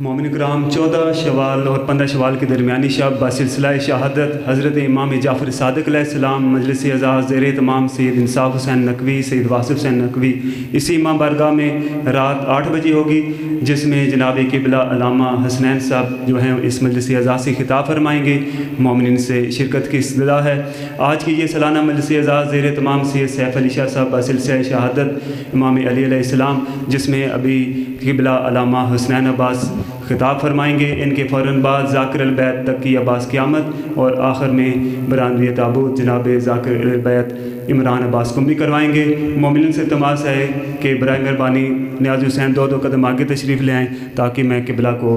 مومن کرام 14 شوال اور 15 شوال کے درمیانی شب بسلسلہ شہادت حضرت امام جعفر صادق علیہ السلام مجلس اعزاز زیر اہتمام سید انصاف حسین نقوی سید واصف حسین نقوی اسی امام بارگاہ میں رات 8 بجے ہوگی، جس میں جناب قبلہ علامہ حسنین صاحب جو ہیں اس مجلس اعزاز سے خطاب فرمائیں گے۔ مومنین سے شرکت کی استدعا ہے۔ آج کی یہ سالانہ مجلس اعزاز زیر اہتمام سید سیف علی شاہ صاحب بسلسلہ شہادت امام علی علیہ السلام، جس میں ابھی قبلہ علامہ حسنین عباس خطاب فرمائیں گے۔ ان کے فوراً بعد ذاکر البیت تقی عباس قیامت اور آخر میں برانوی تابوت جناب ذاکر البیت عمران عباس کو بھی کروائیں گے۔ مومنین سے تماس ہے کہ برائے مہربانی نیاز حسین 2 قدم آگے تشریف لے آئیں تاکہ میں قبلہ کو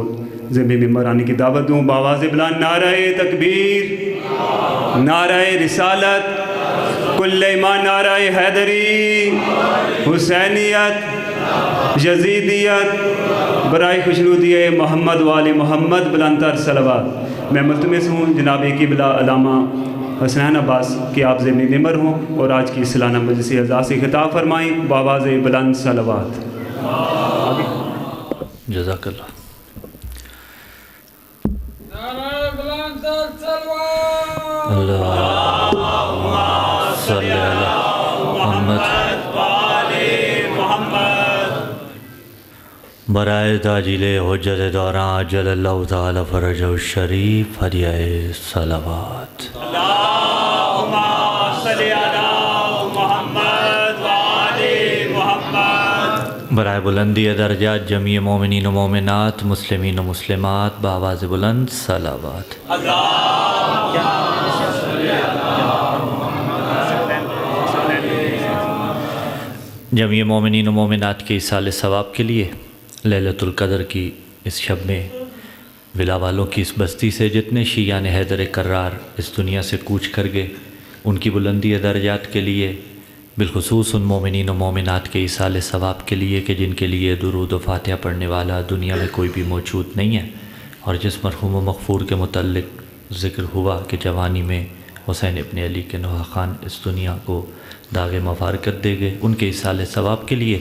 ذمہ ممبر آنے کی دعوت دوں۔ بآواز بلند نعرہ تکبیر، نعرہ رسالت، کل ایمان، نعرہ حیدری، حسینیت، یزیدیت، برائے خوشنودی محمد وال محمد بلند تر صلوات۔ میں ملتمس ہوں جناب قبلہ علامہ حسنین عباس کہ آپ ذمہ ممبر ہوں اور آج کی سالانہ مجلس اعزاز سے خطاب فرمائیں بآواز بلند صلوات۔ جزاک اللہ۔ اللہم صلی علی محمد برائے تاجیل حجت دوران عجل اللہ تعالی فرجہ الشریف ہدیہ صلوات۔ اللہم صلی علی محمد وآل محمد برائے بلندی درجات جمیع مومنین و مومنات، مسلمین و مسلمات، بآواز بلند صلوات۔ جمیع مومنین و مومنات کے اصال ثواب کے لیے لیلۃ القدر کی اس شب میں ولا والوں کی اس بستی سے جتنے شیعان حیدر کرار اس دنیا سے کوچ کر گئے، ان کی بلندی درجات کے لیے، بالخصوص ان مومنین و مومنات کے اصال ثواب کے لیے کہ جن کے لیے درود و فاتحہ پڑھنے والا دنیا میں کوئی بھی موجود نہیں ہے، اور جس مرحوم و مغفور کے متعلق ذکر ہوا کہ جوانی میں حسین ابن علی کے نوحہ خان اس دنیا کو داغ مفارقت دے گئے، ان کے اصال ثواب کے لیے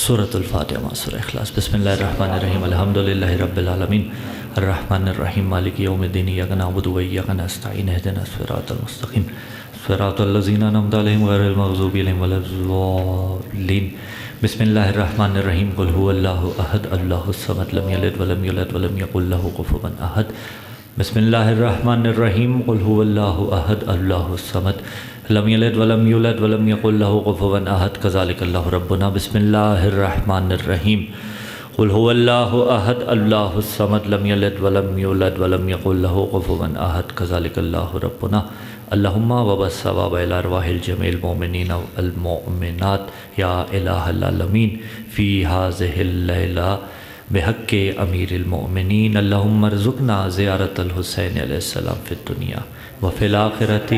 سورۃ الفاتحہ مع سورۃ اخلاص۔ بسم اللہ الرحمن الرحیم، الحمدللہ رب العالمین، الرحمن الرحیم، مالک یوم الدین، ایاک نعبد و ایاک نستعین، اہدنا الصراط المستقیم، صراط الذین انعمت علیہم غیر المغضوب علیہم ولا الضالین۔ بسم اللہ الرحمن الرحیم، قل هو اللہ احد اللہ الصمد، لم یلد ولم یولد ولم یکن لہ کفوا احد۔ بسم اللہ الرحمن الرحیم، قل هو اللہ احد اللہ الصمد، لم یلد ولم یولد ولم یکن لہ کفوا احد، کذالک اللہ ربنا۔ بسم اللہ الرحمن الرحیم، قل هو اللہ احد اللہ الصمد، لم یلد ولم یولد ولم یکن لہ کفوا احد، کذالک اللہ ربنا۔ اللہم وبث ثواب الی ارواح الجمیع المؤمنین والمؤمنات یا الہ العالمین فی ہذہ اللیلہ بحق امیر المؤمنین، اللہم ارزقنا زیارت الحسین علیہ السلام فی الدنیا وفی الآخرۃ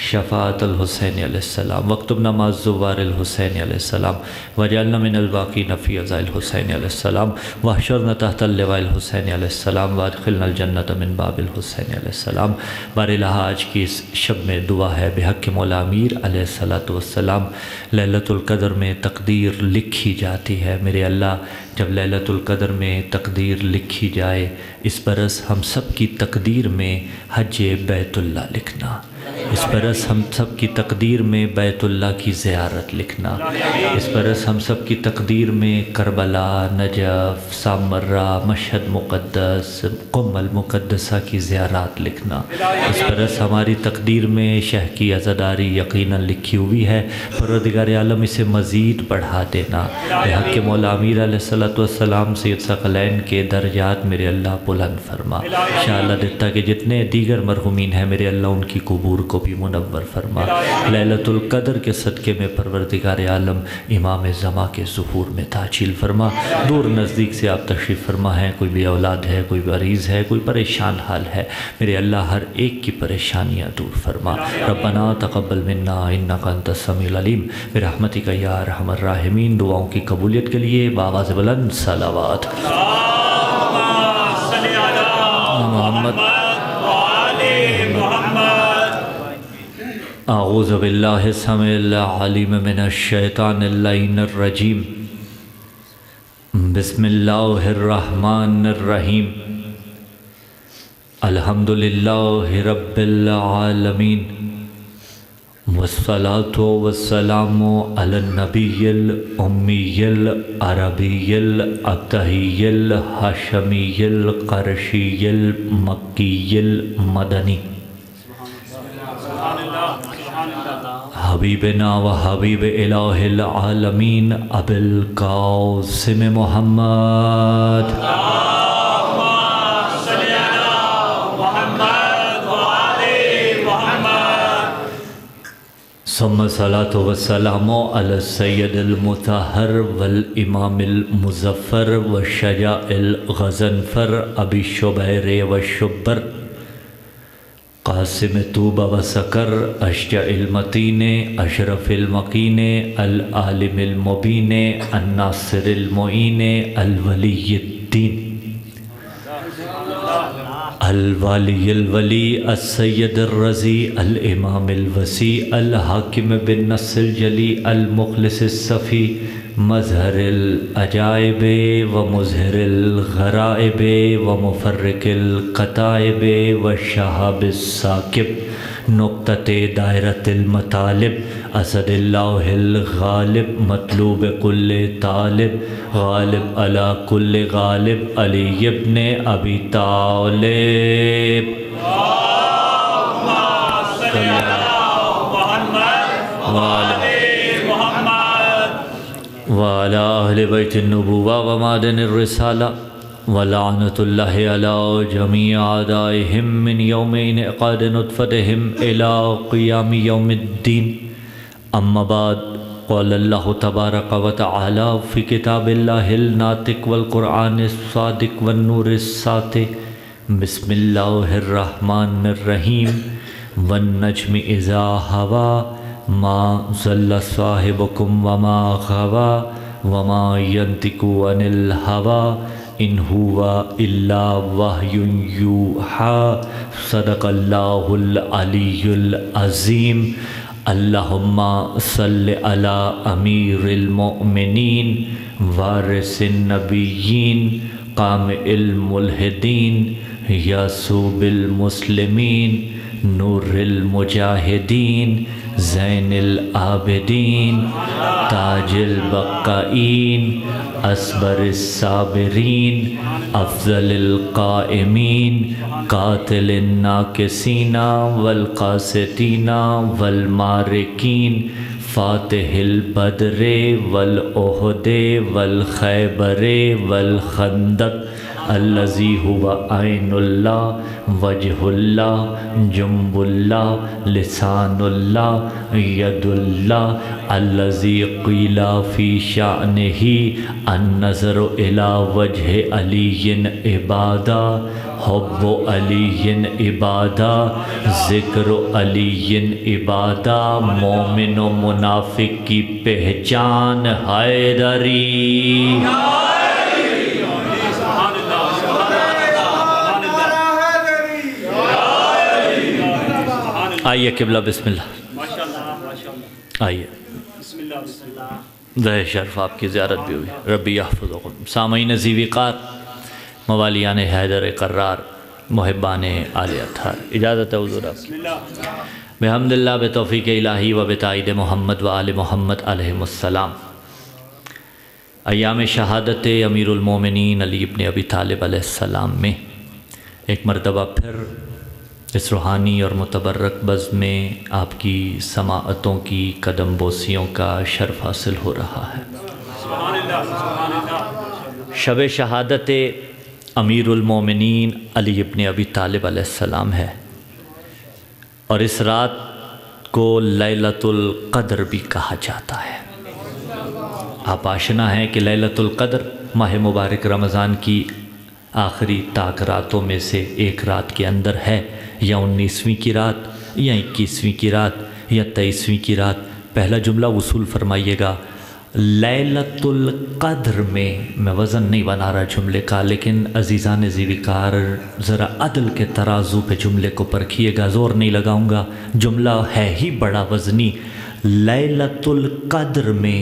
شفاعت الحسین علیہ السلام، واکتبنا مع الزوار الحسین علیہ السلام، واجعلنا من الباقین فی عزاء الحسین علیہ السلام، واحشرنا تحت اللواء الحسین علیہ السلام، وادخلنا الجنۃ من باب الحسین علیہ السلام۔ بار الہ آج کی اس شب میں دعا ہے بحق مولا امیر علیہ الصلاۃ والسلام۔ لیلۃ القدر میں تقدیر لکھی جاتی ہے، میرے اللہ جب لیلۃ القدر میں تقدیر لکھی جائے، اس برس ہم سب کی تقدیر میں حج بیت اللہ لکھنا، اس برس ہم سب کی تقدیر میں بیت اللہ کی زیارت لکھنا، اس برس ہم سب کی تقدیر میں کربلا، نجف، سامرہ، مشہد مقدس، قم المقدسہ کی زیارات لکھنا، اس برس ہماری تقدیر میں شہ کی عزاداری یقیناً لکھی ہوئی ہے، پروردگار عالم اسے مزید بڑھا دینا۔ بحق مولا امیر علیہ الصلوۃ والسلام سید ثقلین کے درجات میرے اللہ بلند فرما، شاء اللہ دیتا کہ جتنے دیگر مرحومین ہیں میرے اللہ ان کی قبور کو بھی منور فرما۔ لیلۃ القدر کے صدقے میں پروردگار عالم امام زمان کے ظہور میں تعجیل فرما۔ دور نزدیک سے آپ تشریف فرما ہیں، کوئی بھی اولاد ہے، کوئی مریض ہے، کوئی پریشان حال ہے، میرے اللہ ہر ایک کی پریشانیاں دور فرما۔ ربنا تقبل منا انک انت السمیع العلیم برحمتک یا ارحم الراحمین۔ دعاؤں کی قبولیت کے لیے بآواز بلند صلوات۔ محمد اعوذ باللہ السمیع العلیم من الشیطان اللعین الرجیم، بسم اللہ الرحمن الرحیم الحمدللہ رب العالمین والصلاة والسلام علی النبی الامی العربی الابتہی الہاشمی القرشی المکی المدنی حبیبنا و حبیب الہ العالمین ابی القاسم محمد ثم الصلاة والسلام على السید المطہر والامام المظفر والشجاع الغضنفر ابی شبیر والشبر قاسم طوبہ وسکر اشجع المتین اشرف المقین العالم المبین الناصر المعین الولی الدین الوالی الولی السید الرضی الامام الوسیع الحاکم بالنص الجلی المخلص الصفی مظہر العجائب و مظہر الغرائب و مفرق القطائب و شہاب الثاقب نقطۃ دائرۃ المطالب اسد اللہ الغالب مطلوب کل طالب غالب علی کل غالب علی ابن ابی طالب وعلى أهل بيت النبوة ومعدن الرسالة ولعنة الله على جميع أعدائهم من يوم انعقاد نطفتهم إلى قيام يوم الدين أما بعد قال الله تبارك وتعالى في كتاب الله الناطق والقرآن الصادق والنور الساطع بسم الله الرحمن الرحيم والنجم إذا هوى ما ضل صاحبكم وما غوى وما ينطق عن الهوى إن هو إلا وحي يوحى صدق الله العلي العظيم اللهم صل على أمير المؤمنين وارث النبيين قامع الملحدين ياسوب المسلمين نور المجاهدين زین العابدین تاج البقائین اصبر الصابرین افضل القائمین قاتل الناکسین والقاسطین والمارکین فاتح البدر والاحد والخیبر والخندق الذي هو عين الله وجه الله جنب الله لسان الله يد الله الذي قيل في شأنه النظر إلى وجه علي عبادة حب علي عبادة ذکر علي عبادة مومن و منافق کی پہچان حیدری آئیے قبلہ بسم اللہ آئیے دہ شرف آپ کی زیارت بھی ہوئی ربی یحفظکم سامعین ذی وقار موالیان حیدر قرار محبان آل اطہار اجازت ہے حضور آپ کی بحمد اللہ بتوفیق الہی و بتائید محمد و آل محمد علیہ السلام ایام شہادت امیر المومنین علی ابن ابی طالب علیہ السلام میں ایک مرتبہ پھر اس روحانی اور متبرک بزم میں آپ کی سماعتوں کی قدم بوسیوں کا شرف حاصل ہو رہا ہے شب شہادت امیر المومنین علی ابن ابی طالب علیہ السلام ہے اور اس رات کو لیلۃ القدر بھی کہا جاتا ہے۔ آپ آشنا ہیں کہ لیلۃ القدر ماہ مبارک رمضان کی آخری تاک راتوں میں سے ایک رات کے اندر ہے، یا 19ویں کی رات یا 21ویں کی رات یا 23ویں کی رات۔ پہلا جملہ وصول فرمائیے گا، لیلۃ القدر میں وزن نہیں بنا رہا جملے کا، لیکن عزیزان ذی وقار ذرا عدل کے ترازو پہ جملے کو پرکھیے گا، زور نہیں لگاؤں گا، جملہ ہے ہی بڑا وزنی۔ لیلۃ القدر میں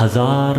1000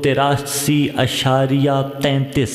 83.33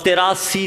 83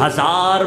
1000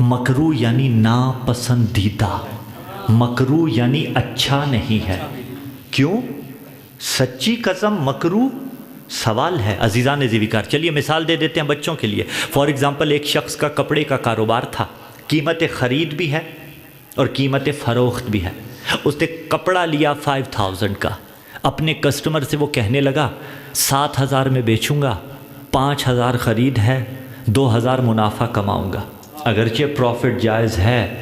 مکروہ یعنی ناپسندیدہ، مکروہ یعنی اچھا نہیں ہے. کیوں؟ سچی قسم مکروہ سوال ہے عزیزان ذیوکار. چلیے مثال دے دیتے ہیں بچوں کے لیے. فار ایگزامپل ایک شخص کا کپڑے کا کاروبار تھا، قیمت خرید بھی ہے اور قیمت فروخت بھی ہے. اس نے کپڑا لیا 5000 کا، اپنے کسٹمر سے وہ کہنے لگا 7000 میں بیچوں گا، 5000 خرید ہے، 2000 منافع کماؤں گا. اگرچہ پروفٹ جائز ہے،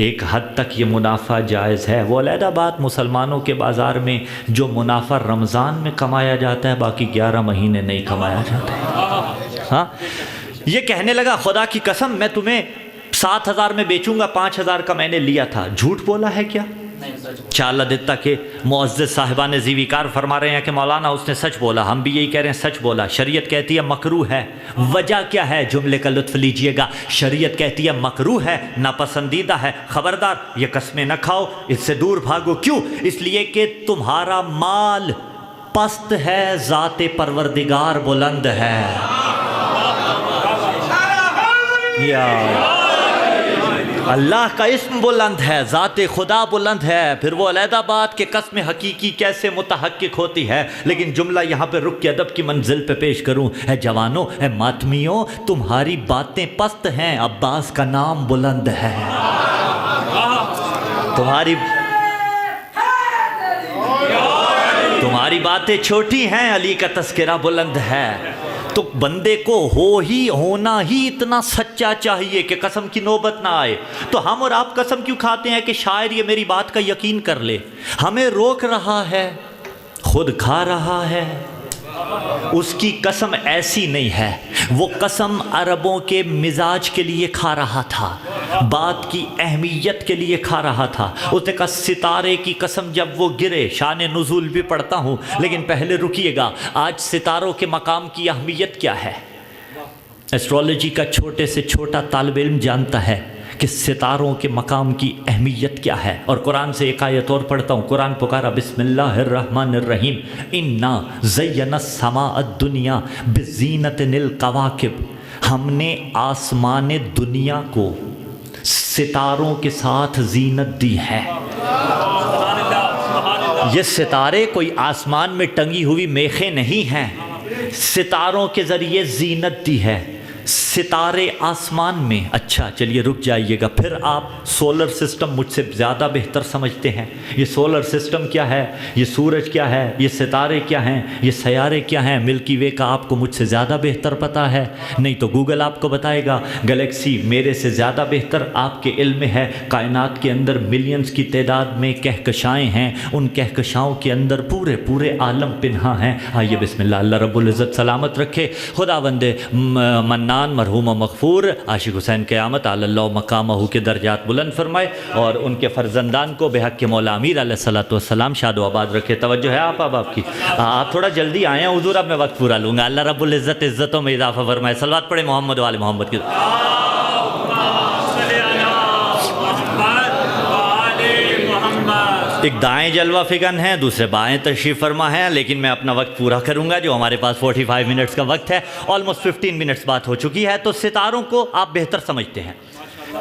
ایک حد تک یہ منافع جائز ہے. وہ علیحدہ بات مسلمانوں کے بازار میں جو منافع رمضان میں کمایا جاتا ہے باقی 11 مہینے نہیں کمایا جاتا. ہاں یہ کہنے لگا خدا کی قسم میں تمہیں 7000 میں بیچوں گا، 5000 کا میں نے لیا تھا. جھوٹ بولا ہے کیا؟ چال دیتا کہ معزز صاحبان ذیوکار فرما رہے ہیں کہ مولانا اس نے سچ بولا. ہم بھی یہی کہہ رہے ہیں سچ بولا. شریعت کہتی ہے مکروہ ہے. وجہ کیا ہے؟ جملے کا لطف لیجئے گا. شریعت کہتی ہے مکروہ ہے، ناپسندیدہ ہے. خبردار یہ قسمیں نہ کھاؤ، اس سے دور بھاگو. کیوں؟ اس لیے کہ تمہارا مال پست ہے، ذات پروردگار بلند ہے. یا اللہ کا اسم بلند ہے، ذات خدا بلند ہے. پھر وہ علیحدہ بات کہ قسم حقیقی کیسے متحقق ہوتی ہے، لیکن جملہ یہاں پہ رک کے ادب کی منزل پہ پیش کروں. اے جوانوں، اے ماتمیوں، تمہاری باتیں پست ہیں، عباس کا نام بلند ہے. تمہاری باتیں چھوٹی ہیں، علی کا تذکرہ بلند ہے. تو بندے کو ہونا ہی اتنا سچا چاہیے کہ قسم کی نوبت نہ آئے. تو ہم اور آپ قسم کیوں کھاتے ہیں کہ شاید یہ میری بات کا یقین کر لے؟ ہمیں روک رہا ہے، خود کھا رہا ہے. اس کی قسم ایسی نہیں ہے. وہ قسم عربوں کے مزاج کے لیے کھا رہا تھا، بات کی اہمیت کے لیے کھا رہا تھا. اس نے کہا ستارے کی قسم جب وہ گرے. شان نزول بھی پڑھتا ہوں لیکن پہلے رکیے گا. آج ستاروں کے مقام کی اہمیت کیا ہے؟ ایسٹرولوجی کا چھوٹے سے چھوٹا طالب علم جانتا ہے کہ ستاروں کے مقام کی اہمیت کیا ہے. اور قرآن سے ایک آیت اور پڑھتا ہوں. قرآن پکارا بسم اللہ الرحمن الرحیم انا زینا السماء الدنیا بزینت القواکب. ہم نے آسمان دنیا کو ستاروں کے ساتھ زینت دی ہے. یہ ستارے کوئی آسمان میں ٹنگی ہوئی میخیں نہیں ہیں، ستاروں کے ذریعے زینت دی ہے. ستارے آسمان میں. اچھا چلیے رک جائیے گا. پھر آپ سولر سسٹم مجھ سے زیادہ بہتر سمجھتے ہیں. یہ سولر سسٹم کیا ہے، یہ سورج کیا ہے، یہ ستارے کیا ہیں، یہ سیارے کیا ہیں، ملکی وے کا آپ کو مجھ سے زیادہ بہتر پتہ ہے. نہیں تو گوگل آپ کو بتائے گا. گلیکسی میرے سے زیادہ بہتر آپ کے علم میں ہے. کائنات کے اندر ملینز کی تعداد میں کہکشائیں ہیں، ان کہکشاؤں کے اندر پورے عالم پنہا ہیں. آئیے بسم اللہ. اللہ رب العزت سلامت رکھے. خداوند منان مرحوم و مغفور عاشق حسین قیامت علی اللہ مقامہ کے درجات بلند فرمائے اور ان کے فرزندان کو بحق مولا امیر علیہ الصلوۃ والسلام شاد و آباد رکھے. توجہ ہے آپ کی. آپ تھوڑا جلدی آئیں حضور، اب میں وقت پورا لوں گا. اللہ رب العزت عزتوں میں اضافہ فرمائے. صلوات پڑھے محمد و آل محمد کی. ایک دائیں جلوہ فگن ہیں، دوسرے بائیں تشریف فرما ہیں، لیکن میں اپنا وقت پورا کروں گا جو ہمارے پاس 45 منٹس کا وقت ہے. آلموسٹ 15 منٹس بات ہو چکی ہے. تو ستاروں کو آپ بہتر سمجھتے ہیں،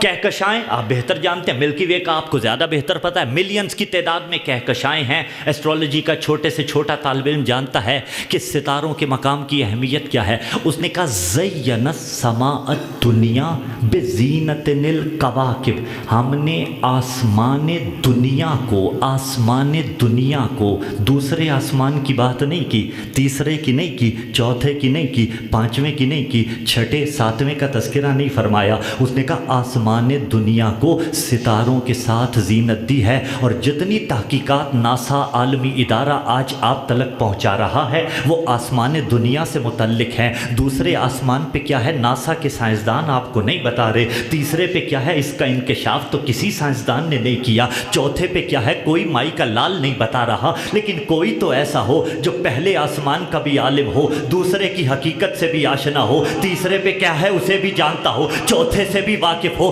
کہکشائیں آپ بہتر جانتے ہیں، ملکی وے کا آپ کو زیادہ بہتر پتہ ہے. ملینز کی تعداد میں کہکشائیں ہیں. ایسٹرولوجی کا چھوٹے سے چھوٹا طالب علم جانتا ہے کہ ستاروں کے مقام کی اہمیت کیا ہے. اس نے کہا زینا السماء الدنیا بزینت القواکب. ہم نے آسمان دنیا کو دوسرے آسمان کی بات نہیں کی، تیسرے کی نہیں کی، چوتھے کی نہیں کی، پانچویں کی نہیں کی، چھٹے ساتویں کا تذکرہ نہیں فرمایا. اس نے کہا آسمان دنیا کو ستاروں کے ساتھ زینت دی ہے. اور جتنی تحقیقات ناسا عالمی ادارہ آج آپ تلک پہنچا رہا ہے وہ آسمان دنیا سے متعلق ہیں. دوسرے آسمان پہ کیا ہے ناسا کے سائنسدان آپ کو نہیں بتا رہے. تیسرے پہ کیا ہے اس کا انکشاف تو کسی سائنسدان نے نہیں کیا. چوتھے پہ کیا ہے کوئی مائی کا لال نہیں بتا رہا. لیکن کوئی تو ایسا ہو جو پہلے آسمان کا بھی عالم ہو، دوسرے کی حقیقت سے بھی آشنا ہو، تیسرے پہ کیا ہے اسے بھی جانتا ہو، چوتھے سے بھی واقف ہو.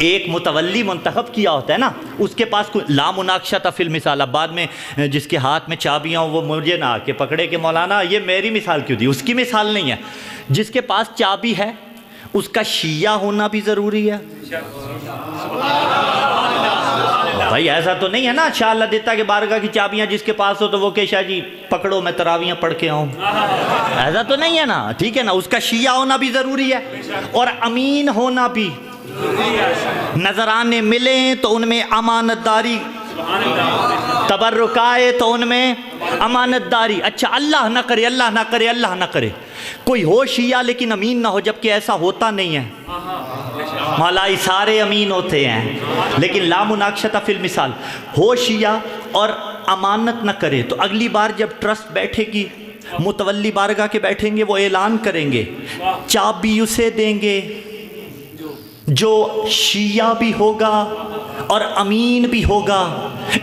ایک متولی منتخب کیا ہوتا ہے نا، اس کے پاس کوئی لا مناقشہ فی المثال. اب بعد میں جس کے ہاتھ میں چابیاں ہوں وہ مجھے نہ آ کے پکڑے کہ مولانا یہ میری مثال کیوں دی. اس کی مثال نہیں ہے. جس کے پاس چابی ہے اس کا شیعہ ہونا بھی ضروری ہے. بھائی ایسا تو نہیں ہے نا شاہ اللہ دیتا کہ بارگاہ کی چابیاں جس کے پاس ہو تو وہ کہ شاہ جی پکڑو میں تراویاں پڑھ کے آؤں. ایسا تو نہیں ہے نا، ٹھیک ہے نا. اس کا شیعہ ہونا بھی ضروری ہے اور امین ہونا بھی. نذرانے ملیں تو ان میں امانت داری، تبرک آئے تو ان میں امانت داری. اچھا اللہ نہ کرے، اللہ نہ کرے، اللہ نہ کرے کوئی ہو شیعہ لیکن امین نہ ہو، جبکہ ایسا ہوتا نہیں ہے. مولائی سارے امین ہوتے ہیں لیکن لا مناقشۃ فی المثال ہو شیعہ اور امانت نہ کرے تو اگلی بار جب ٹرسٹ بیٹھے گی متولی بارگاہ کے بیٹھیں گے وہ اعلان کریں گے چابی اسے دیں گے جو شیعہ بھی ہوگا اور امین بھی ہوگا.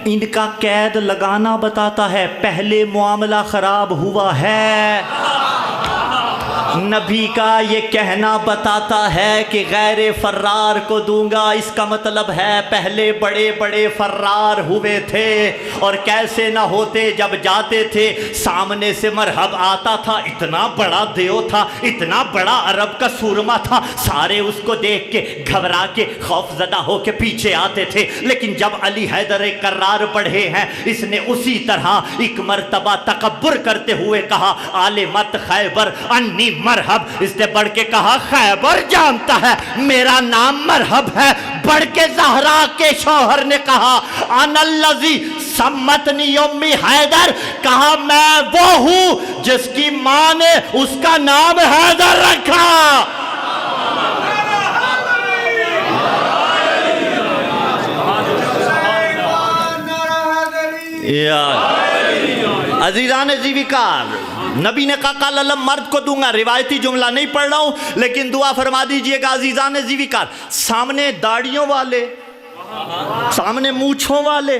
ان کا قید لگانا بتاتا ہے پہلے معاملہ خراب ہوا ہے. نبی کا یہ کہنا بتاتا ہے کہ غیر فرار کو دوں گا، اس کا مطلب ہے پہلے بڑے بڑے فرار ہوئے تھے. اور کیسے نہ ہوتے جب جاتے تھے سامنے سے مرحب آتا تھا، اتنا بڑا دیو تھا، اتنا بڑا عرب کا سورما تھا، سارے اس کو دیکھ کے گھبرا کے خوف زدہ ہو کے پیچھے آتے تھے. لیکن جب علی حیدر کرار پڑھے ہیں اس نے اسی طرح ایک مرتبہ تکبر کرتے ہوئے کہا آل مت خیبر انی مرحب. اس نے بڑھ کے کہا خیبر جانتا ہے میرا نام مرحب ہے. بڑھ کے زہرا کے شوہر نے کہا انا الذی سمتنی امی حیدر، کہا میں وہ ہوں جس کی ماں نے اس کا نام حیدر رکھا. عزیزان زیوکار، نبی نے کہا قال علم مرد کو دوں گا. روایتی جملہ نہیں پڑھ رہا ہوں لیکن دعا فرما دیجئے گا عزیزان زیوکار. سامنے داڑیوں والے، سامنے مونچھوں والے،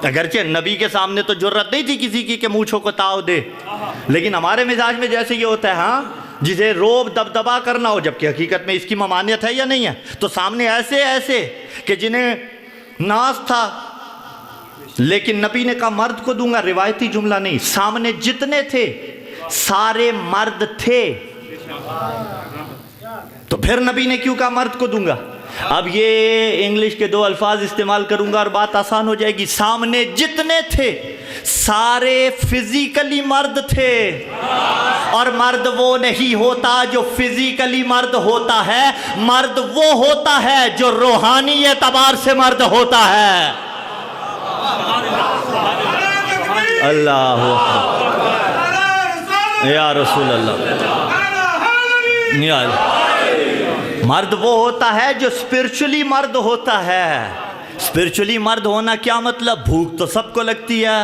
اگرچہ نبی کے سامنے تو جرت نہیں تھی کسی کی کہ مونچھوں کو تاؤ دے، لیکن ہمارے مزاج میں جیسے یہ ہوتا ہے ہاں جسے روب دبدبا کرنا ہو، جبکہ حقیقت میں اس کی ممانعت ہے یا نہیں ہے، تو سامنے ایسے ایسے کہ جنہیں ناز تھا. لیکن نبی نے کہا مرد کو دوں گا، روایتی جملہ نہیں. سامنے جتنے تھے سارے مرد تھے، تو پھر نبی نے کیوں کہا مرد کو دوں گا؟ اب یہ انگلش کے دو الفاظ استعمال کروں گا اور بات آسان ہو جائے گی. سامنے جتنے تھے سارے فزیکلی مرد تھے، اور مرد وہ نہیں ہوتا جو فزیکلی مرد ہوتا ہے، مرد وہ ہوتا ہے جو روحانی اعتبار سے مرد ہوتا ہے. اللہ یا رسول اللہ. مرد وہ ہوتا ہے جو اسپرچولی مرد ہوتا ہے. اسپرچولی مرد ہونا کیا مطلب؟ بھوک تو سب کو لگتی ہے،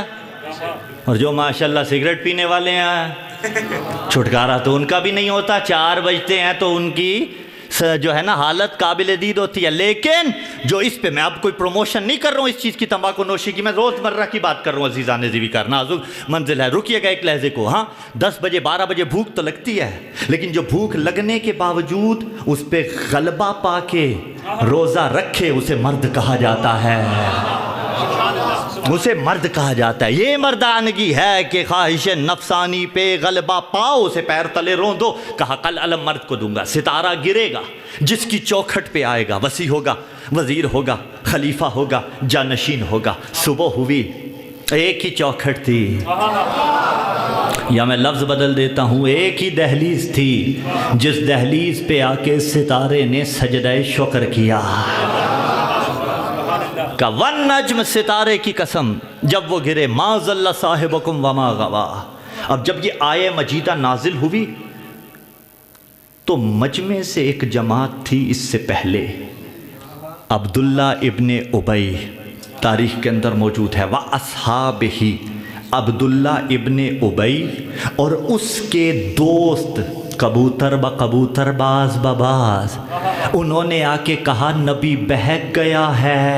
اور جو ماشاءاللہ سگریٹ پینے والے ہیں چھٹکارا تو ان کا بھی نہیں ہوتا. 4 بجتے ہیں تو ان کی جو ہے نا حالت قابل دید ہوتی ہے. لیکن جو اس پہ میں اب کوئی پروموشن نہیں کر رہا ہوں اس چیز کی تمباکو نوشی کی، میں روزمرہ کی بات کر رہا ہوں. عزیزان زیوکار نازک منزل ہے، رکیے گا ایک لحظے کو. ہاں 10 بجے 12 بجے بھوک تو لگتی ہے، لیکن جو بھوک لگنے کے باوجود اس پہ غلبہ پا کے روزہ رکھے اسے مرد کہا جاتا ہے، اسے مرد کہا جاتا ہے. یہ مردانگی ہے کہ خواہش نفسانی پہ غلبہ پاؤ، اسے پیر تلے روندو. کہا کل علم مرد کو دوں گا. ستارہ گرے گا جس کی چوکھٹ پہ آئے گا، وسیع ہوگا، وزیر ہوگا، خلیفہ ہوگا، جانشین ہوگا. صبح ہوئی، ایک ہی چوکھٹ تھی، یا میں لفظ بدل دیتا ہوں، ایک ہی دہلیز تھی جس دہلیز پہ آ کے ستارے نے سجدہ شکر کیا. کا ون نجم، ستارے کی قسم جب وہ گرے، ما ضل صاحبکم وما غوا. اب جب یہ آیہ مجیدہ نازل ہوئی تو مجمع سے ایک جماعت تھی اس سے پہلے، عبداللہ ابن ابی تاریخ کے اندر موجود ہے، وَأَصْحَابِهِ، عبداللہ ابن ابی اور اس کے دوست کبوتر بکبوتر باز بباز، انہوں نے آ کے کہا نبی بہک گیا ہے.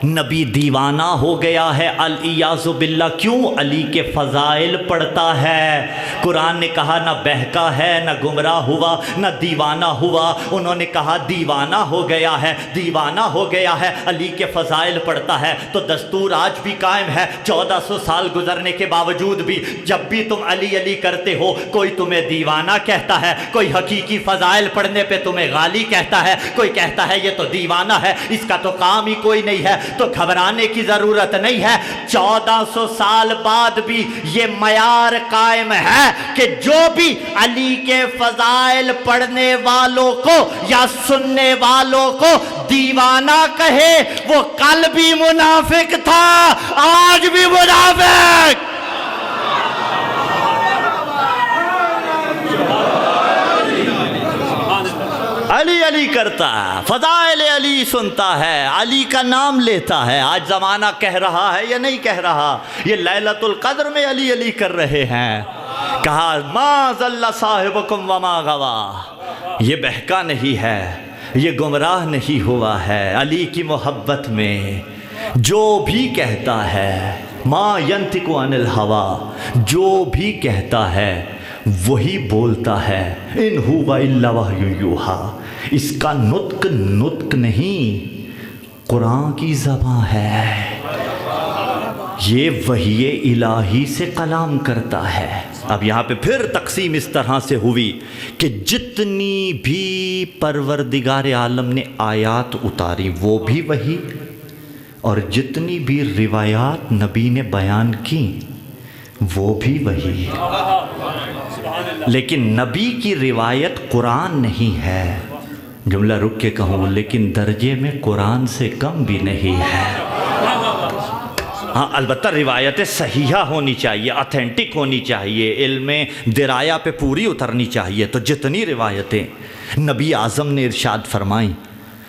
نبی دیوانہ ہو گیا ہے الیاذ باللہ. کیوں؟ علی کے فضائل پڑھتا ہے. قرآن نے کہا نہ بہکا ہے، نہ گمراہ ہوا، نہ دیوانہ ہوا. انہوں نے کہا دیوانہ ہو گیا ہے، دیوانہ ہو گیا ہے، علی کے فضائل پڑھتا ہے. تو دستور آج بھی قائم ہے. 1400 سال گزرنے کے باوجود بھی جب بھی تم علی علی کرتے ہو، کوئی تمہیں دیوانہ کہتا ہے، کوئی حقیقی فضائل پڑھنے پہ تمہیں غالی کہتا ہے، کوئی کہتا ہے یہ تو دیوانہ ہے، اس کا تو کام ہی کوئی نہیں ہے. تو گھبرانے کی ضرورت نہیں ہے. 1400 سال بعد بھی یہ معیار قائم ہے کہ جو بھی علی کے فضائل پڑھنے والوں کو یا سننے والوں کو دیوانہ کہے وہ کل بھی منافق تھا، آج بھی منافق. علی علی کرتا ہے، فضائل علی سنتا ہے، علی کا نام لیتا ہے. آج زمانہ کہہ رہا ہے یا نہیں کہہ رہا؟ یہ لیلۃ القدر میں علی علی کر رہے ہیں. کہا ما ضل صاحبکم وما غوا، یہ بہکا نہیں ہے، یہ گمراہ نہیں ہوا ہے. علی کی محبت میں جو بھی کہتا ہے، ما ینطق عن الہوی، جو بھی کہتا ہے وہی بولتا ہے. ان ہوا الا وحی یوحی، اس کا نطق نہیں، قرآن کی زبان ہے. یہ وحی الہی سے کلام کرتا ہے. اب یہاں پہ پھر تقسیم اس طرح سے ہوئی کہ جتنی بھی پروردگار عالم نے آیات اتاری وہ بھی وحی، اور جتنی بھی روایات نبی نے بیان کی وہ بھی وحی. لیکن نبی کی روایت قرآن نہیں ہے. جملہ رک کے کہوں، لیکن درجے میں قرآن سے کم بھی نہیں ہے. ہاں البتہ روایتیں صحیحہ ہونی چاہیے، اتھینٹک ہونی چاہیے، علم درایا پہ پوری اترنی چاہیے. تو جتنی روایتیں نبی اعظم نے ارشاد فرمائیں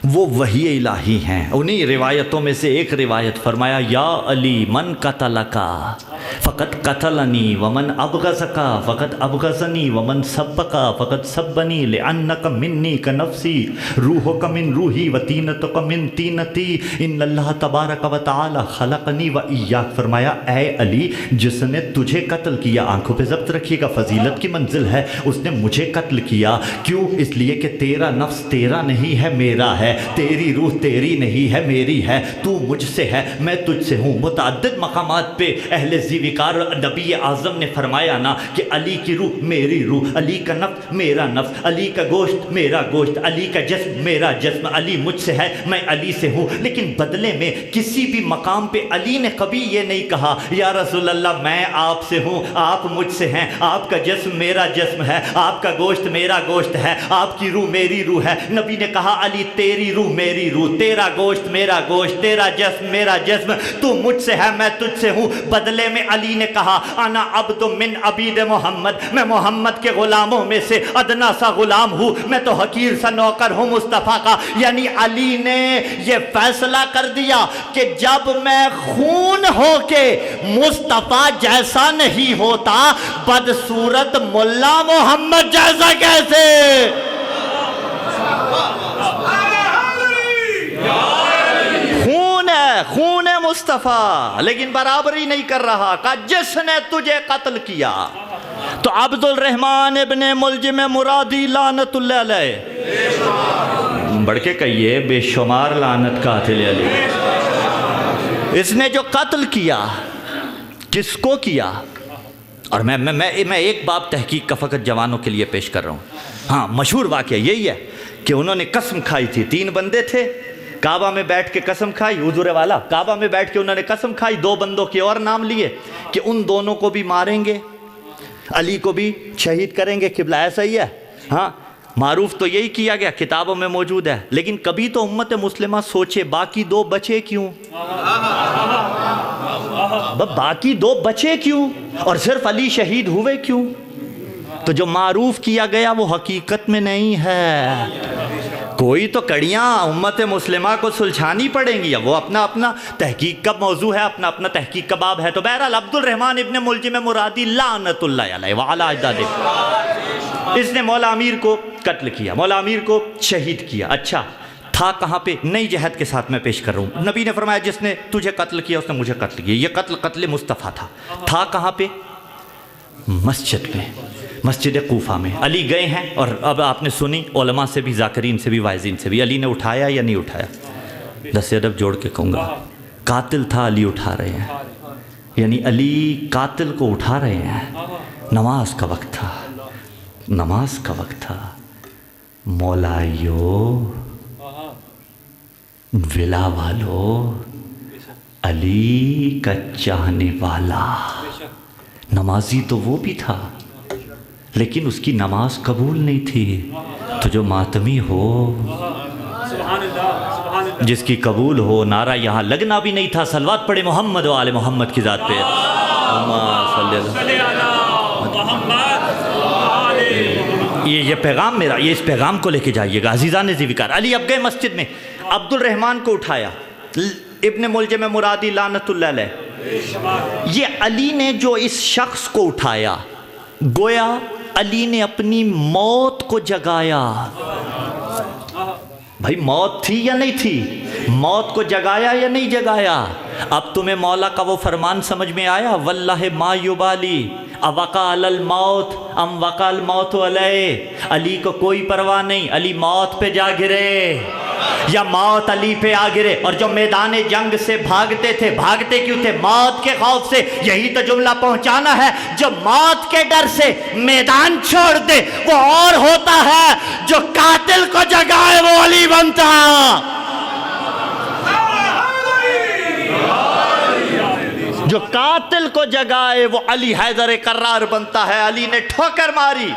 وہ وحی الہی ہیں. انہی روایتوں میں سے ایک روایت فرمایا یا علی من قتلکا فقط قتلنی ومن ابغضکا فقط ابغضنی ومن سبکا فقط سبنی لعنک منی کنفسی روحک من روحی وطینتک من طینتی ان اللہ تبارک و تعالی خلقنی و ایاک. فرمایا اے علی جس نے تجھے قتل کیا، آنکھوں پہ ضبط رکھیے گا، فضیلت کی منزل ہے، اس نے مجھے قتل کیا. کیوں؟ اس لیے کہ تیرا نفس تیرا نہیں ہے، میرا ہے. تیری روح تیری نہیں ہے، میری ہے. تو مجھ سے ہے، میں تجھ سے ہوں. متعدد مقامات پہ اہل ذوقار نبی اعظم نے فرمایا نا کہ علی کی روح میری روح، علی کا نفس میرا نفس، علی کا گوشت میرا گوشت، علی کا جسم میرا جسم. علی مجھ سے ہے، میں علی سے ہوں. لیکن بدلے میں کسی بھی مقام پہ علی نے کبھی یہ نہیں کہا یا رسول اللہ میں آپ سے ہوں، آپ مجھ سے ہیں، آپ کا جسم میرا جسم ہے، آپ کا گوشت میرا گوشت ہے، آپ کی روح میری روح ہے. نبی نے کہا علی تیری روح میری روح، تیرا گوشت میرا گوشت، تیرا جسم میرا جسم، تو مجھ سے ہے میں تجھ سے ہوں. بدلے میں علی نے کہا انا عبد من عبید محمد، میں محمد کے غلاموں میں سے ادنا سا غلام ہوں، میں تو حقیر سا نوکر ہوں مصطفیٰ کا. یعنی علی نے یہ فیصلہ کر دیا کہ جب میں خون ہو کے مصطفیٰ جیسا نہیں ہوتا، بدصورت ملا محمد جیسا کیسے؟ خون ہے مصطفیٰ، لیکن برابری نہیں کر رہا. کہا جس نے تجھے قتل کیا. تو عبد الرحمن ابن ملجم مرادی لعنت اللہ علیہ، بڑھ کے کہیے بے شمار لعنت قاتل علی. اس نے جو قتل کیا کس کو کیا؟ اور میں ایک باب تحقیق کا فقط جوانوں کے لیے پیش کر رہا ہوں. ہاں مشہور واقعہ یہی ہے کہ انہوں نے قسم کھائی تھی. 3 بندے تھے، کعبہ میں بیٹھ کے قسم کھائی. حضور والا کعبہ میں بیٹھ کے انہوں نے قسم کھائی. 2 بندوں کے اور نام لیے کہ ان دونوں کو بھی ماریں گے، علی کو بھی شہید کریں گے. قبلہ ایسا ہی ہے. ہاں معروف تو یہی کیا گیا، کتابوں میں موجود ہے. لیکن کبھی تو امت مسلمہ سوچے باقی 2 بچے کیوں؟ باقی 2 بچے کیوں اور صرف علی شہید ہوئے کیوں؟ تو جو معروف کیا گیا وہ حقیقت میں نہیں ہے. کوئی تو کڑیاں امت مسلمہ کو سلجھانی پڑیں گی. وہ اپنا اپنا تحقیق کا موضوع ہے، اپنا اپنا تحقیق کا باب ہے. تو بہرحال عبد الرحمن ابن ملجم مرادی لعنت اللہ علیہ وعلی اجدادہ، اس نے مولا امیر کو قتل کیا، مولا امیر کو شہید کیا. اچھا تھا کہاں پہ؟ نئی جہت کے ساتھ میں پیش کر رہا ہوں. نبی نے فرمایا جس نے تجھے قتل کیا اس نے مجھے قتل کیا. یہ قتل مصطفیٰ تھا کہاں پہ؟ مسجد میں، مسجد کوفہ میں. علی گئے ہیں اور اب آپ نے سنی علماء سے بھی، ذاکرین سے بھی، واعظین سے بھی، علی نے اٹھایا یا نہیں اٹھایا؟ دس ادب جوڑ کے کہوں گا، قاتل تھا، علی اٹھا رہے ہیں. یعنی علی قاتل کو اٹھا رہے ہیں. نماز کا وقت تھا، نماز کا وقت تھا. مولائیو، ولا والو، علی کا چاہنے والا. نمازی تو وہ بھی تھا لیکن اس کی نماز قبول نہیں تھی. تو جو ماتمی ہو، جس کی قبول ہو، نعرہ یہاں لگنا بھی نہیں تھا. صلوات پڑھے محمد و آل محمد کی ذات پہ. یہ پیغام میرا، یہ اس پیغام کو لے کے جائیے گا عزیزان ذوالفقار. علی اب گئے مسجد میں، عبد الرحمن کو اٹھایا، ابن ملجم مرادی لعنت اللہ علیہ. یہ علی نے جو اس شخص کو اٹھایا، گویا علی نے اپنی موت کو جگایا. بھائی موت تھی یا نہیں تھی؟ موت کو جگایا یا نہیں جگایا؟ اب تمہیں مولا کا وہ فرمان سمجھ میں آیا؟ واللہ ما یبالی اوقع علی الموت ام وقع الموت علیہ. علی کو کوئی پرواہ نہیں، علی موت پہ جا گرے یا موت علی پہ آ گرے. اور جو میدان جنگ سے بھاگتے تھے، بھاگتے کیوں تھے؟ موت کے خوف سے. یہی تو جملہ پہنچانا ہے. جو موت کے ڈر سے میدان چھوڑ دے وہ اور ہوتا ہے، جو قاتل کو جگائے وہ علی بنتا. جو قاتل کو جگائے وہ علی حیدر کرار بنتا ہے. علی نے ٹھوکر ماری،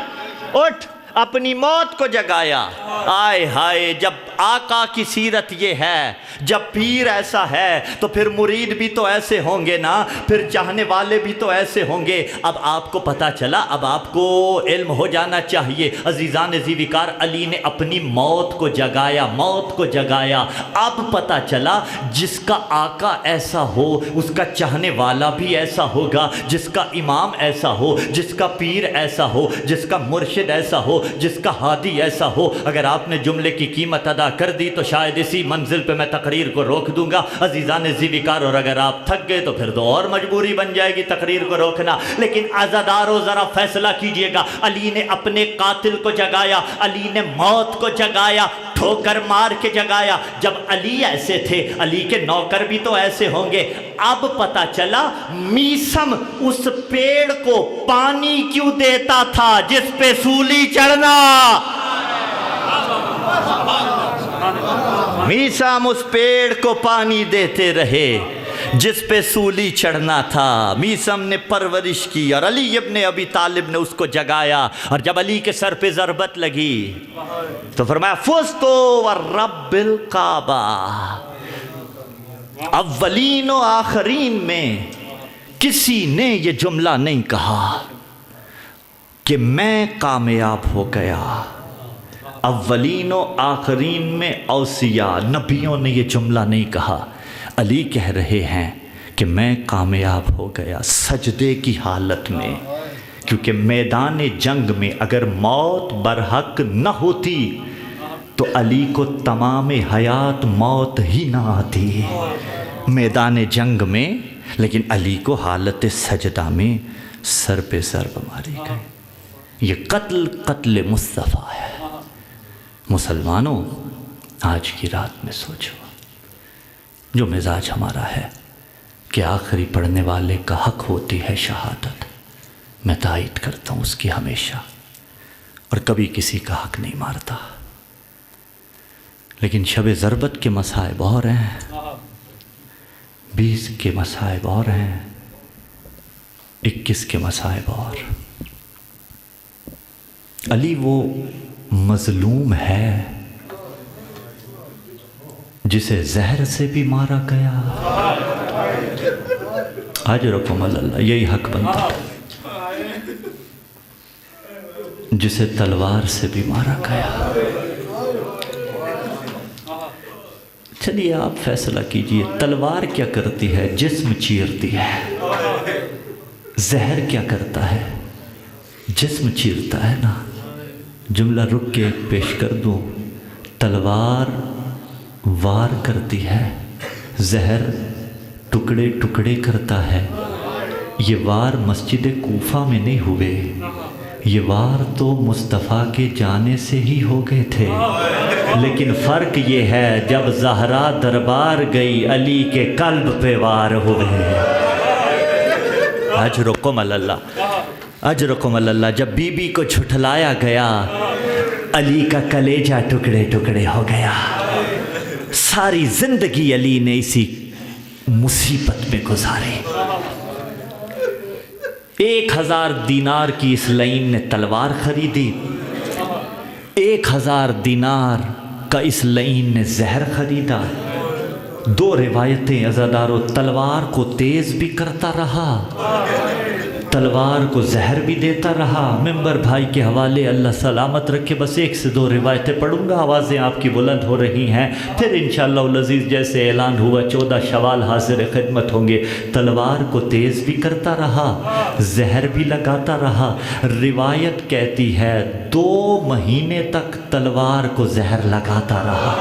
اٹھ، اپنی موت کو جگایا. آئے ہائے، جب آقا کی سیرت یہ ہے، جب پیر ایسا ہے تو پھر مرید بھی تو ایسے ہوں گے نا، پھر چاہنے والے بھی تو ایسے ہوں گے. اب آپ کو پتا چلا، اب آپ کو علم ہو جانا چاہیے عزیزان ذوالفقار. علی نے اپنی موت کو جگایا، موت کو جگایا. اب پتا چلا جس کا آقا ایسا ہو اس کا چاہنے والا بھی ایسا ہوگا، جس کا امام ایسا ہو، جس کا پیر ایسا ہو، جس کا مرشد ایسا ہو، جس کا ہادی ایسا ہو. اگر آپ نے جملے کی قیمت ادا کر دی تو شاید اسی منزل پہ میں تقریر کو روک دوں گا عزیزان ذوالفقار. اور اگر آپ تھک گئے تو پھر تو اور مجبوری بن جائے گی تقریر کو روکنا. لیکن عزادارو ذرا فیصلہ کیجئے گا. علی نے اپنے قاتل کو جگایا، علی نے موت کو جگایا، ٹھوکر مار کے جگایا. جب علی ایسے تھے، علی کے نوکر بھی تو ایسے ہوں گے. اب پتا چلا میسم اس پیڑ کو پانی کیوں دیتا تھا جس پہ سولی چڑھنا. میسم اس پیڑ کو پانی دیتے رہے جس پہ سولی چڑھنا تھا. میسم نے پرورش کی اور علی ابن ابی طالب نے اس کو جگایا. اور جب علی کے سر پہ ضربت لگی تو فرمایا فزتو ورب الکعبہ. اولین و آخرین میں کسی نے یہ جملہ نہیں کہا کہ میں کامیاب ہو گیا. اولین و آخرین میں اوصیاء نبیوں نے یہ جملہ نہیں کہا. علی کہہ رہے ہیں کہ میں کامیاب ہو گیا سجدے کی حالت میں. کیونکہ میدان جنگ میں اگر موت برحق نہ ہوتی تو علی کو تمام حیات موت ہی نہ آتی میدان جنگ میں. لیکن علی کو حالت سجدہ میں سر پہ ضرب ماری گئی. یہ قتل مصطفیٰ ہے. مسلمانوں، آج کی رات میں سوچو، جو مزاج ہمارا ہے کہ آخری پڑھنے والے کا حق ہوتی ہے شہادت، میں تائید کرتا ہوں اس کی ہمیشہ، اور کبھی کسی کا حق نہیں مارتا. لیکن شب ضربت کے مصائب اور ہیں، 20 کے مصائب اور ہیں، 21 کے مصائب اور. علی وہ مظلوم ہے جسے زہر سے بھی مارا گیا. اجرکم اللہ، یہی حق بنتا. جسے تلوار سے بھی مارا گیا. چلیے آپ فیصلہ کیجئے، تلوار کیا کرتی ہے؟ جسم چیرتی ہے. زہر کیا کرتا ہے؟ جسم چیرتا ہے نا. جملہ رک کے پیش کر دوں. تلوار وار کرتی ہے، زہر ٹکڑے ٹکڑے کرتا ہے۔ یہ وار مسجد کوفہ میں نہیں ہوئے، یہ وار تو مصطفیٰ کے جانے سے ہی ہو گئے تھے، لیکن فرق یہ ہے جب زہرا دربار گئی علی کے قلب پہ وار ہوئے۔ اجرکم اللہ، اجرکم اللہ۔ جب بی بی کو جھٹلایا گیا علی کا کلیجہ ٹکڑے ٹکڑے ہو گیا۔ ساری زندگی علی نے اسی مصیبت میں گزاری۔ 1000 دینار کی اس لعین نے تلوار خریدی، 1000 دینار کا اس لعین نے زہر خریدا۔ 2 روایتیں عزادارو، تلوار کو تیز بھی کرتا رہا، تلوار کو زہر بھی دیتا رہا۔ ممبر بھائی کے حوالے اللہ سلامت رکھے، بس 1 سے 2 روایتیں پڑھوں گا، آوازیں آپ کی بلند ہو رہی ہیں، پھر انشاءاللہ العزیز جیسے اعلان ہوا 14 شوال حاضر خدمت ہوں گے۔ تلوار کو تیز بھی کرتا رہا، زہر بھی لگاتا رہا۔ روایت کہتی ہے 2 مہینے تک تلوار کو زہر لگاتا رہا۔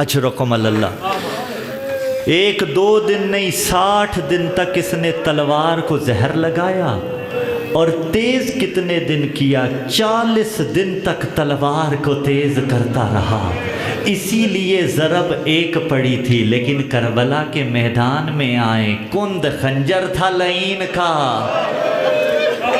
اجرکم اللہ۔ 1-2 دن نہیں، 60 دن تک اس نے تلوار کو زہر لگایا، اور تیز کتنے دن کیا؟ 40 دن تک تلوار کو تیز کرتا رہا۔ اسی لیے ضرب 1 پڑی تھی، لیکن کربلا کے میدان میں آئے، کند خنجر تھا لعین کا۔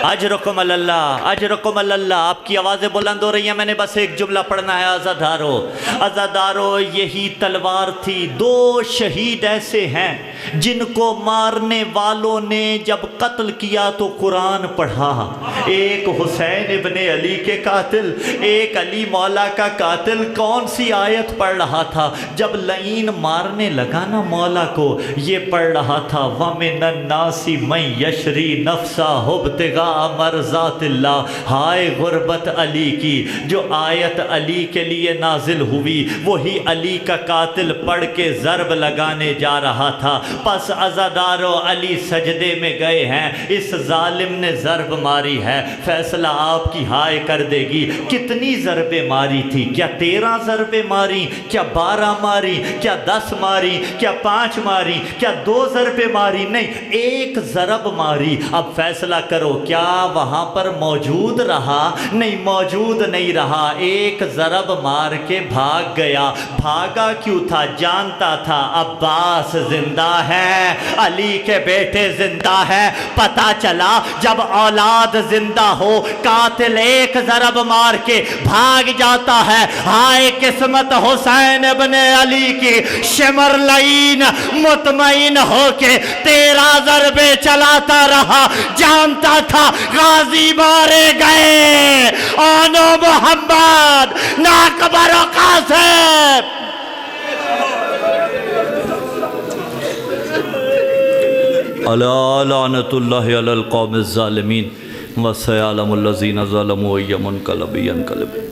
اجرکم اللہ، اجرکم اللہ۔ آپ کی آوازیں بلند ہو رہی ہیں، میں نے بس ایک جملہ پڑھنا ہے۔ عزادارو، عزادارو، یہی تلوار تھی۔ 2 شہید ایسے ہیں جن کو مارنے والوں نے جب قتل کیا تو قرآن پڑھا۔ ایک حسین ابن علی کے قاتل، ایک علی مولا کا قاتل کون سی آیت پڑھ رہا تھا؟ جب لعین مارنے لگا نا مولا کو، یہ پڑھ رہا تھا وَمِنَ النَّاسِ مَن يَشْرِي نَفْسَهُ ابْتِغَاءَ مرضات اللہ۔ ہائے غربت علی کی، جو آیت علی کے لیے نازل ہوئی وہی علی کا قاتل پڑھ کے ضرب لگانے جا رہا تھا۔ پس عزادارو، علی سجدے میں گئے ہیں، اس ظالم نے ضرب ماری ہے، فیصلہ آپ کی ہائے کر دے گی۔ کتنی ضربیں ماری تھی؟ کیا 13 ضربیں ماری؟ کیا 12 ماری؟ کیا 10 ماری؟ کیا 5 ماری؟ کیا 2 ضربیں ماری؟ نہیں، 1 ضرب ماری۔ اب فیصلہ کرو، کیا وہاں پر موجود رہا؟ نہیں، موجود نہیں رہا۔ 1 ضرب مار کے بھاگ گیا۔ بھاگا کیوں تھا؟ جانتا تھا عباس زندہ ہے، علی کے بیٹے زندہ ہے۔ پتہ چلا جب اولاد زندہ ہو، قاتل 1 ضرب مار کے بھاگ جاتا ہے۔ ہائے قسمت حسین ابن علی کی، شمر لعین مطمئن ہو کے 13 ضربے چلاتا رہا۔ جانتا تھا غازی مارے گئے، آنو محمد ناقبر و قاسم۔ الا لعنت اللہ علی القوم الظالمین وسیعلم الذین ظلموا ای منقلب ینقلب۔